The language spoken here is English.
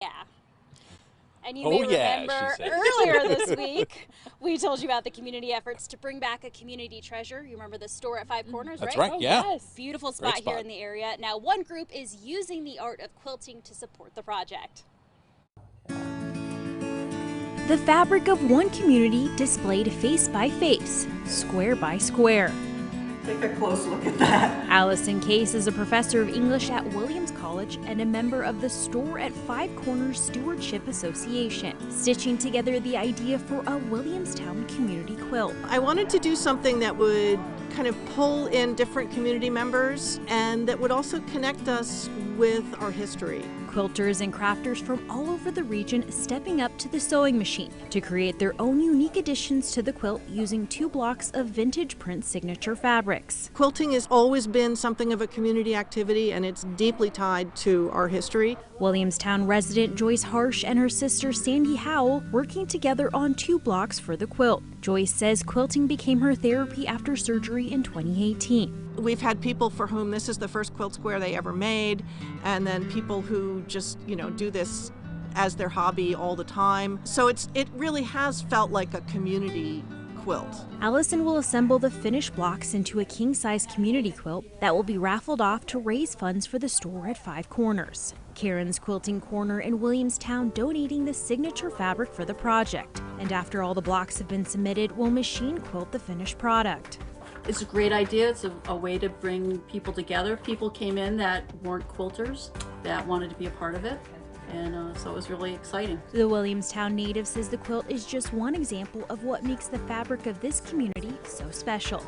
Yeah. And you Oh may yeah, she remember said. earlier this week, we told you about the community efforts to bring back a community treasure. You remember the store at Five Corners, That's right? right. Oh, Yeah. yes. Beautiful Great spot here spot. in the area. Now, one group is using the art of quilting to support the project. The fabric of one community displayed face by face, square by square. Take a close look at that. Allison Case is a professor of English at Williams College and a member of the Store at Five Corners Stewardship Association, stitching together the idea for a Williamstown community quilt. I wanted to do something that would kind of pull in different community members and that would also connect us with our history. Quilters and crafters from all over the region stepping up to the sewing machine to create their own unique additions to the quilt using 2 blocks of vintage print signature fabrics. Quilting has always been something of a community activity, and it's deeply tied to our history. Williamstown resident Joyce Harsh and her sister Sandy Howell working together on 2 blocks for the quilt. Joyce says quilting became her therapy after surgery in 2018. We've had people for whom this is the first quilt square they ever made, and then people who just, do this as their hobby all the time. So it really has felt like a community quilt. Allison will assemble the finished blocks into a king-size community quilt that will be raffled off to raise funds for the store at Five Corners. Karen's Quilting Corner in Williamstown donating the signature fabric for the project. And after all the blocks have been submitted, will machine quilt the finished product. It's a great idea. It's a way to bring people together. People came in that weren't quilters that wanted to be a part of it. And so it was really exciting. The Williamstown native says the quilt is just one example of what makes the fabric of this community so special.